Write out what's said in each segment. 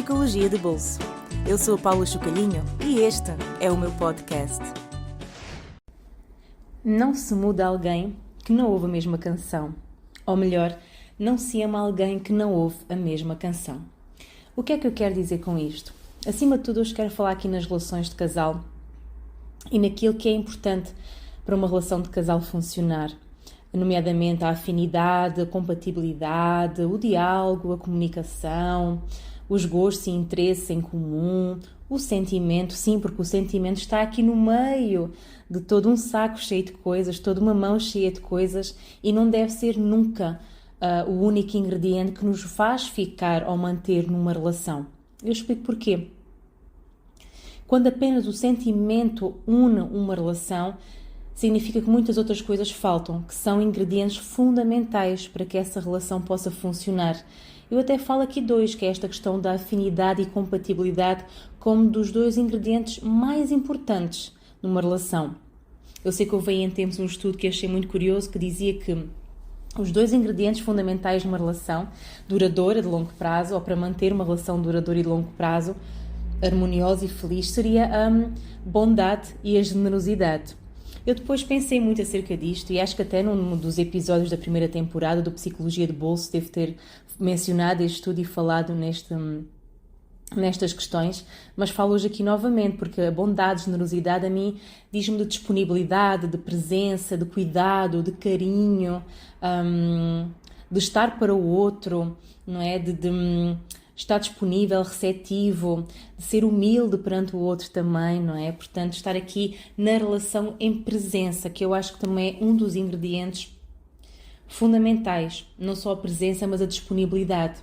Psicologia de Bolso. Eu sou a Paula Chocalhinho e este é o meu podcast. Não se muda alguém que não ouve a mesma canção. Ou melhor, não se ama alguém que não ouve a mesma canção. O que é que eu quero dizer com isto? Acima de tudo, hoje quero falar aqui nas relações de casal e naquilo que é importante para uma relação de casal funcionar, nomeadamente a afinidade, a compatibilidade, o diálogo, a comunicação, os gostos e interesses em comum, o sentimento, sim, porque o sentimento está aqui no meio de todo um saco cheio de coisas, toda uma mão cheia de coisas e não deve ser nunca o único ingrediente que nos faz ficar ou manter numa relação. Eu explico porquê. Quando apenas o sentimento une uma relação, significa que muitas outras coisas faltam, que são ingredientes fundamentais para que essa relação possa funcionar. Eu até falo aqui dois, que é esta questão da afinidade e compatibilidade como dos dois ingredientes mais importantes numa relação. Eu sei que houve aí em tempos um estudo que achei muito curioso, que dizia que os dois ingredientes fundamentais numa relação duradoura de longo prazo, ou para manter uma relação duradoura e de longo prazo, harmoniosa e feliz, seria a bondade e a generosidade. Eu depois pensei muito acerca disto e acho que até num dos episódios da primeira temporada do Psicologia de Bolso devo ter mencionado este estudo e falado nestas questões, mas falo hoje aqui novamente porque a bondade, a generosidade a mim diz-me de disponibilidade, de presença, de cuidado, de carinho, de estar para o outro, não é? De estar disponível, receptivo, de ser humilde perante o outro também, não é? Portanto, estar aqui na relação em presença, que eu acho que também é um dos ingredientes fundamentais, não só a presença, mas a disponibilidade.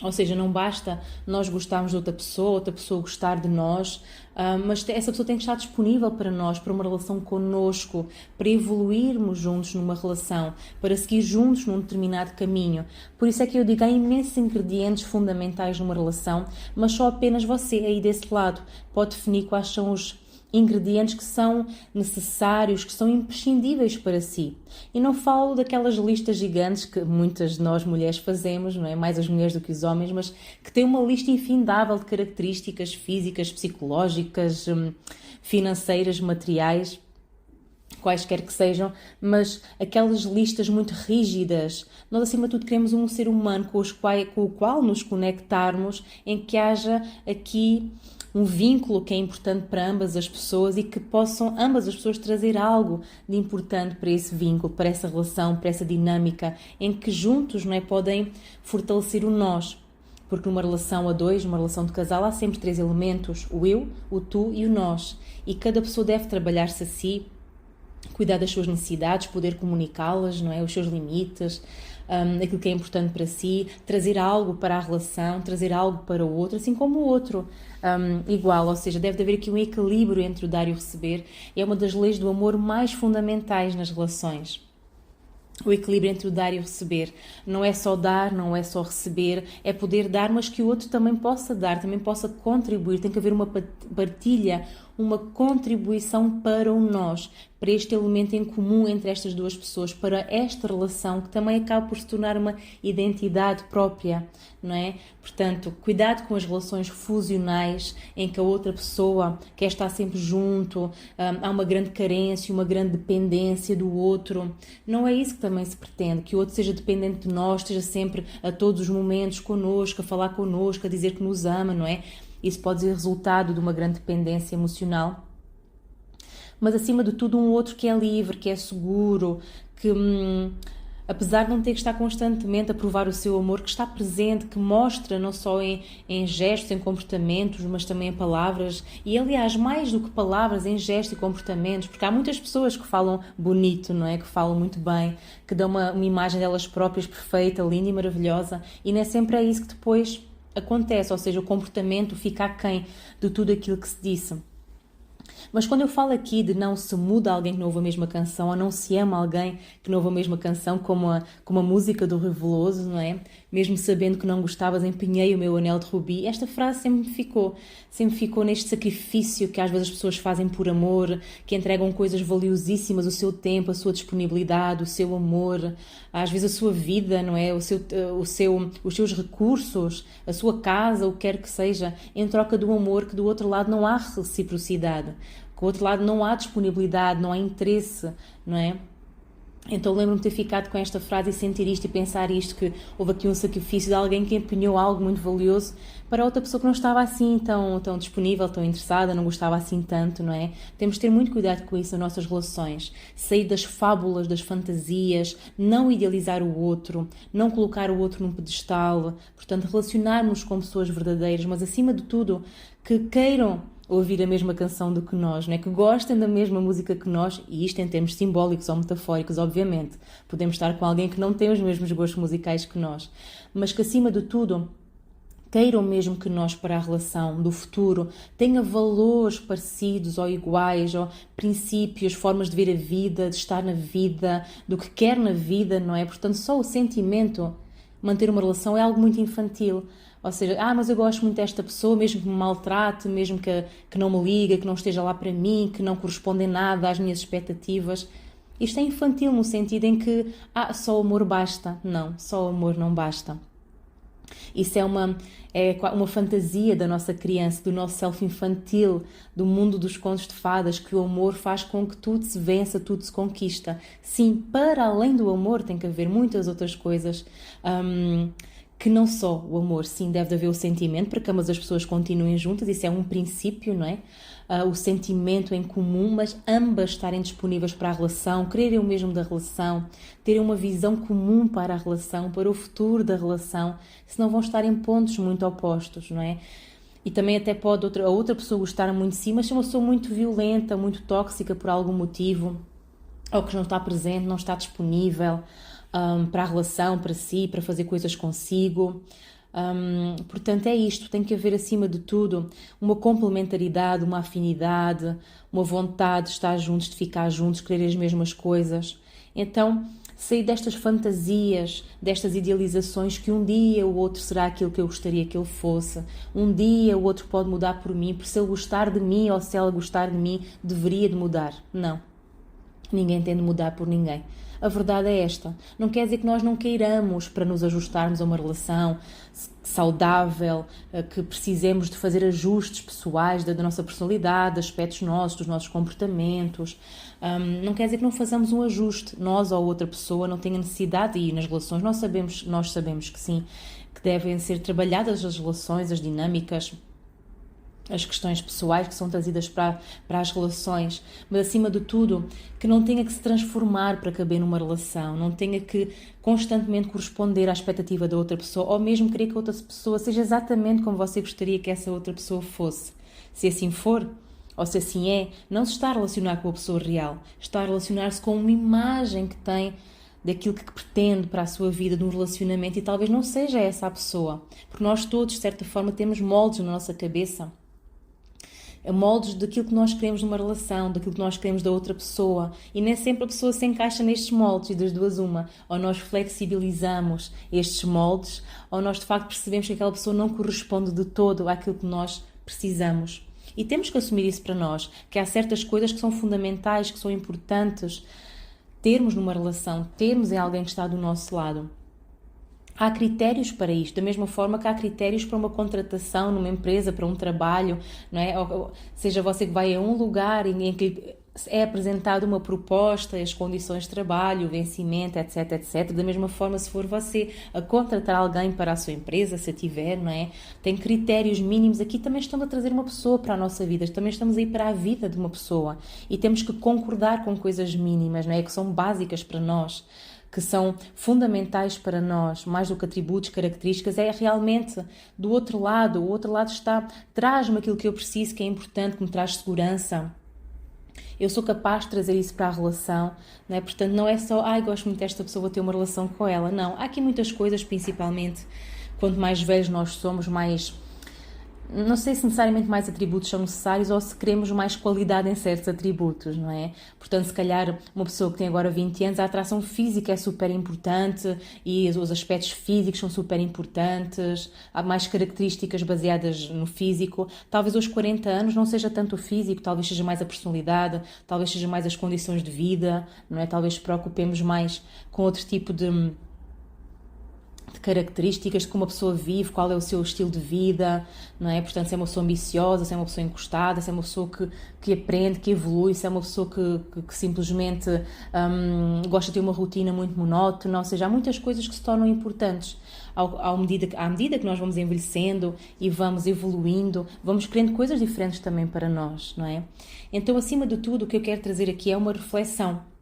Ou seja, não basta nós gostarmos de outra pessoa gostar de nós, mas essa pessoa tem que estar disponível para nós, para uma relação connosco, para evoluirmos juntos numa relação, para seguir juntos num determinado caminho. Por isso é que eu digo, há imensos ingredientes fundamentais numa relação, mas só apenas você aí desse lado pode definir quais são os ingredientes que são necessários, que são imprescindíveis para si. E não falo daquelas listas gigantes que muitas de nós mulheres fazemos, não é? Mais as mulheres do que os homens, mas que têm uma lista infindável de características físicas, psicológicas, financeiras, materiais, quaisquer que sejam, mas aquelas listas muito rígidas. Nós, acima de tudo, queremos um ser humano com o qual nos conectarmos, em que haja aqui um vínculo que é importante para ambas as pessoas e que possam ambas as pessoas trazer algo de importante para esse vínculo, para essa relação, para essa dinâmica, em que juntos, não é, podem fortalecer o nós. Porque numa relação a dois, numa relação de casal, há sempre três elementos: o eu, o tu e o nós. E cada pessoa deve trabalhar-se a si, cuidar das suas necessidades, poder comunicá-las, não é? Os seus limites, aquilo que é importante para si, trazer algo para a relação, trazer algo para o outro, assim como o outro igual, ou seja, deve haver aqui um equilíbrio entre o dar e o receber. É uma das leis do amor mais fundamentais nas relações. O equilíbrio entre o dar e o receber. Não é só dar, não é só receber, é poder dar, mas que o outro também possa dar, também possa contribuir. Tem que haver uma partilha, uma contribuição para o nós, para este elemento em comum entre estas duas pessoas, para esta relação que também acaba por se tornar uma identidade própria, não é? Portanto, cuidado com as relações fusionais em que a outra pessoa quer estar sempre junto, há uma grande carência, uma grande dependência do outro. Não é isso que também se pretende, que o outro seja dependente de nós, esteja sempre a todos os momentos connosco, a falar connosco, a dizer que nos ama, não é? Isso pode ser resultado de uma grande dependência emocional. Mas, acima de tudo, um outro que é livre, que é seguro, que, apesar de não ter que estar constantemente a provar o seu amor, que está presente, que mostra não só em gestos, em comportamentos, mas também em palavras. E, aliás, mais do que palavras, em gestos e comportamentos, porque há muitas pessoas que falam bonito, não é? Que falam muito bem, que dão uma imagem delas próprias perfeita, linda e maravilhosa, e não é sempre isso que depois acontece, ou seja, o comportamento fica aquém de tudo aquilo que se disse. Mas quando eu falo aqui de não se muda alguém que não ouve a mesma canção, ou não se ama alguém que não ouve a mesma canção, como a música do Rui Veloso, não é? Mesmo sabendo que não gostavas, empenhei o meu anel de rubi. Esta frase sempre ficou neste sacrifício que às vezes as pessoas fazem por amor, que entregam coisas valiosíssimas, o seu tempo, a sua disponibilidade, o seu amor, às vezes a sua vida, não é? Os seus recursos, a sua casa, o que quer que seja, em troca do amor, que do outro lado não há reciprocidade. Do outro lado não há disponibilidade, não há interesse, não é? Então lembro-me de ter ficado com esta frase e sentir isto e pensar isto, que houve aqui um sacrifício de alguém que empenhou algo muito valioso para outra pessoa que não estava assim tão disponível, tão interessada, não gostava assim tanto, não é? Temos de ter muito cuidado com isso nas nossas relações, sair das fábulas, das fantasias, não idealizar o outro, não colocar o outro num pedestal, portanto relacionarmos com pessoas verdadeiras, mas acima de tudo que queiram ouvir a mesma canção do que nós, não é? Que gostem da mesma música que nós, e isto em termos simbólicos ou metafóricos, obviamente. Podemos estar com alguém que não tem os mesmos gostos musicais que nós, mas que acima de tudo queiram mesmo que nós para a relação do futuro tenha valores parecidos ou iguais, ou princípios, formas de ver a vida, de estar na vida, do que quer na vida, não é? Portanto, só o sentimento, manter uma relação é algo muito infantil. Ou seja, mas eu gosto muito desta pessoa, mesmo que me maltrate, mesmo que não me liga, que não esteja lá para mim, que não corresponde em nada às minhas expectativas. Isto é infantil no sentido em que, só o amor basta. Não, só o amor não basta. Isso é uma fantasia da nossa criança, do nosso self infantil, do mundo dos contos de fadas, que o amor faz com que tudo se vença, tudo se conquista. Sim, para além do amor tem que haver muitas outras coisas, que não só o amor. Sim, deve haver o sentimento para que ambas as pessoas continuem juntas, isso é um princípio, não é? O sentimento em comum, mas ambas estarem disponíveis para a relação, quererem o mesmo da relação, terem uma visão comum para a relação, para o futuro da relação, senão vão estar em pontos muito opostos, não é? E também até pode a outra pessoa gostar muito de si, mas se é uma pessoa muito violenta, muito tóxica por algum motivo, ou que não está presente, não está disponível para a relação, para si, para fazer coisas consigo. Portanto, é isto, tem que haver acima de tudo uma complementaridade, uma afinidade, uma vontade de estar juntos, de ficar juntos, querer as mesmas coisas. Então, sair destas fantasias, destas idealizações que um dia o outro será aquilo que eu gostaria que ele fosse, um dia o outro pode mudar por mim, porque se ele gostar de mim ou se ela gostar de mim, deveria de mudar. Não, ninguém tem de mudar por ninguém. A verdade é esta. Não quer dizer que nós não queiramos para nos ajustarmos a uma relação saudável, que precisemos de fazer ajustes pessoais da nossa personalidade, aspectos nossos, dos nossos comportamentos. Não quer dizer que não façamos um ajuste. Nós ou outra pessoa não tenha necessidade, e nas relações nós sabemos que sim, que devem ser trabalhadas as relações, as dinâmicas, as questões pessoais que são trazidas para as relações, mas acima de tudo que não tenha que se transformar para caber numa relação, não tenha que constantemente corresponder à expectativa da outra pessoa, ou mesmo querer que a outra pessoa seja exatamente como você gostaria que essa outra pessoa fosse. Se assim for, ou se assim é, não se está a relacionar com a pessoa real, está a relacionar-se com uma imagem que tem daquilo que pretende para a sua vida, de um relacionamento, e talvez não seja essa a pessoa, porque nós todos, de certa forma, temos moldes na nossa cabeça, moldes daquilo que nós queremos numa relação, daquilo que nós queremos da outra pessoa, e nem sempre a pessoa se encaixa nestes moldes, e das duas uma, ou nós flexibilizamos estes moldes, ou nós de facto percebemos que aquela pessoa não corresponde de todo àquilo que nós precisamos. E temos que assumir isso para nós, que há certas coisas que são fundamentais, que são importantes termos numa relação, termos em alguém que está do nosso lado. Há critérios para isto, da mesma forma que há critérios para uma contratação numa empresa, para um trabalho, não é? Ou seja, você que vai a um lugar em que é apresentada uma proposta, as condições de trabalho, o vencimento, etc, etc. Da mesma forma, se for você a contratar alguém para a sua empresa, se a tiver, não é? Tem critérios mínimos. Aqui também estamos a trazer uma pessoa para a nossa vida, também estamos a ir para a vida de uma pessoa, e temos que concordar com coisas mínimas, não é? Que são básicas para nós, que são fundamentais para nós, mais do que atributos, características, é realmente do outro lado. O outro lado traz-me aquilo que eu preciso, que é importante, que me traz segurança. Eu sou capaz de trazer isso para a relação, não é? Portanto, não é só, gosto muito desta pessoa, vou ter uma relação com ela. Não, há aqui muitas coisas, principalmente, quanto mais velhos nós somos, mais não sei se necessariamente mais atributos são necessários ou se queremos mais qualidade em certos atributos, não é? Portanto, se calhar uma pessoa que tem agora 20 anos, a atração física é super importante e os aspectos físicos são super importantes, há mais características baseadas no físico. Talvez aos 40 anos não seja tanto o físico, talvez seja mais a personalidade, talvez seja mais as condições de vida, não é? Talvez nos preocupemos mais com outro tipo de características de como a pessoa vive, qual é o seu estilo de vida, não é? Portanto, se é uma pessoa ambiciosa, se é uma pessoa encostada, se é uma pessoa que aprende, que evolui, se é uma pessoa que simplesmente gosta de ter uma rotina muito monótona, ou seja, há muitas coisas que se tornam importantes. À medida que nós vamos envelhecendo e vamos evoluindo, vamos querendo coisas diferentes também para nós, não é? Então, acima de tudo, o que eu quero trazer aqui é uma reflexão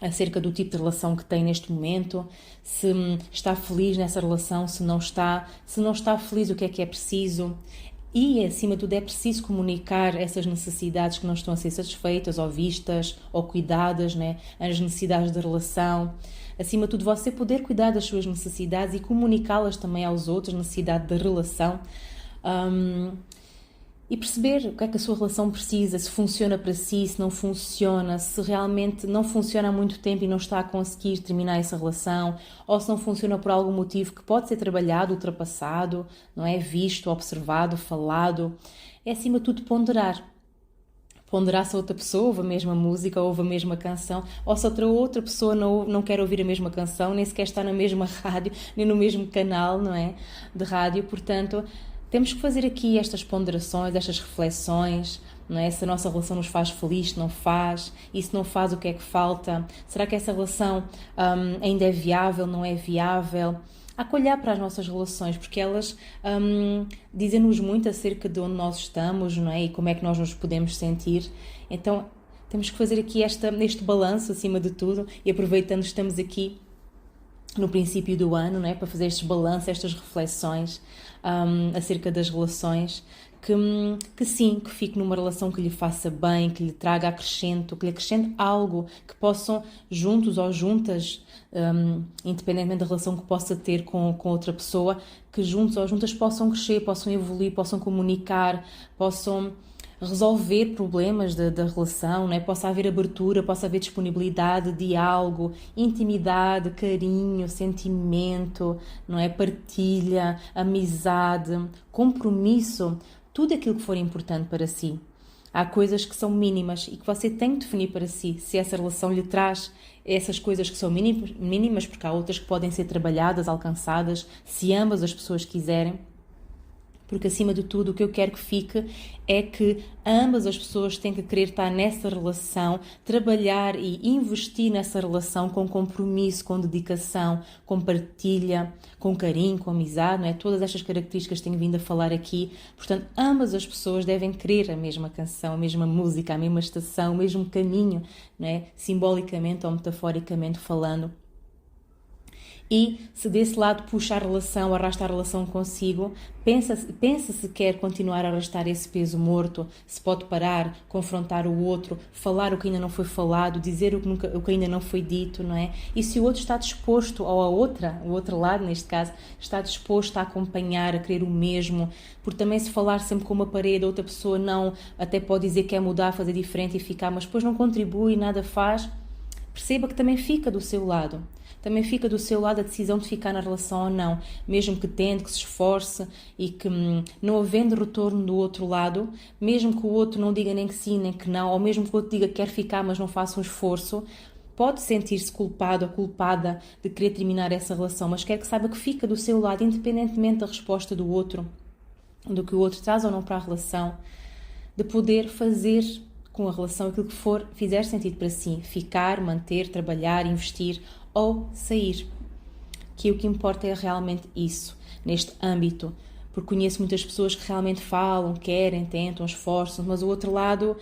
acerca do tipo de relação que tem neste momento, se está feliz nessa relação, se não está feliz, o que é preciso. E, acima de tudo, é preciso comunicar essas necessidades que não estão a ser satisfeitas, ou vistas, ou cuidadas, né? As necessidades da relação. Acima de tudo, você poder cuidar das suas necessidades e comunicá-las também aos outros, necessidade da relação. E perceber o que é que a sua relação precisa, se funciona para si, se não funciona, se realmente não funciona há muito tempo e não está a conseguir terminar essa relação, ou se não funciona por algum motivo que pode ser trabalhado, ultrapassado, não é? Visto, observado, falado. É, acima de tudo, ponderar. Ponderar se a outra pessoa ouve a mesma música, ouve a mesma canção, ou se outra pessoa não quer ouvir a mesma canção, nem sequer está na mesma rádio, nem no mesmo canal, não é? De rádio. Portanto, temos que fazer aqui estas ponderações, estas reflexões, não é? Se a nossa relação nos faz feliz, se não faz, e se não faz, o que é que falta? Será que essa relação ainda é viável, não é viável? Há que olhar para as nossas relações, porque elas dizem-nos muito acerca de onde nós estamos, não é? E como é que nós nos podemos sentir. Então, temos que fazer aqui este balanço, acima de tudo, e aproveitando que estamos aqui no princípio do ano, não é? Para fazer estes balanços, estas reflexões acerca das relações, que sim, que fique numa relação que lhe faça bem, que lhe traga acrescento, que lhe acrescente algo, que possam, juntos ou juntas, independentemente da relação que possa ter com outra pessoa, que juntos ou juntas possam crescer, possam evoluir, possam comunicar, possam resolver problemas da relação, não é? Possa haver abertura, possa haver disponibilidade, diálogo, intimidade, carinho, sentimento, não é? Partilha, amizade, compromisso, tudo aquilo que for importante para si. Há coisas que são mínimas e que você tem que definir para si, se essa relação lhe traz essas coisas que são mínimas, porque há outras que podem ser trabalhadas, alcançadas, se ambas as pessoas quiserem. Porque, acima de tudo, o que eu quero que fique é que ambas as pessoas têm que querer estar nessa relação, trabalhar e investir nessa relação com compromisso, com dedicação, com partilha, com carinho, com amizade, não é? Todas estas características que tenho vindo a falar aqui. Portanto, ambas as pessoas devem querer a mesma canção, a mesma música, a mesma estação, o mesmo caminho, não é? Simbolicamente ou metaforicamente falando. E se desse lado puxa a relação, arrasta a relação consigo, pensa se quer continuar a arrastar esse peso morto, se pode parar, confrontar o outro, falar o que ainda não foi falado, dizer o que ainda não foi dito, não é? E se o outro está disposto, ou o outro lado neste caso, está disposto a acompanhar, a querer o mesmo, porque também se falar sempre com uma parede, a outra pessoa não, até pode dizer que quer mudar, fazer diferente e ficar, mas depois não contribui, nada faz, perceba que também fica do seu lado. Também fica do seu lado a decisão de ficar na relação ou não, mesmo que tente, que se esforce e que não havendo retorno do outro lado, mesmo que o outro não diga nem que sim nem que não, ou mesmo que o outro diga que quer ficar mas não faça um esforço, pode sentir-se culpado ou culpada de querer terminar essa relação, mas quer que saiba que fica do seu lado, independentemente da resposta do outro, do que o outro traz ou não para a relação, de poder fazer com a relação aquilo que fizer sentido para si, ficar, manter, trabalhar, investir ou sair, que o que importa é realmente isso, neste âmbito, porque conheço muitas pessoas que realmente falam, querem, tentam, esforçam, mas o outro lado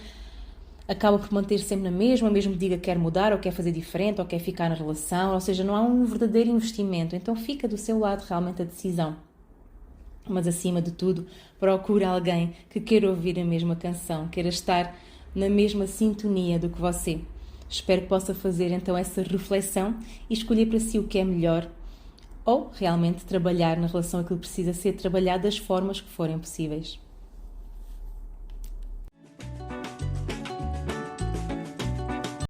acaba por manter sempre na mesma, mesmo que diga que quer mudar, ou quer fazer diferente, ou quer ficar na relação, ou seja, não há um verdadeiro investimento, então fica do seu lado realmente a decisão. Mas acima de tudo, procure alguém que queira ouvir a mesma canção, queira estar na mesma sintonia do que você. Espero que possa fazer então essa reflexão e escolher para si o que é melhor, ou realmente trabalhar na relação aquilo que precisa ser trabalhado das formas que forem possíveis.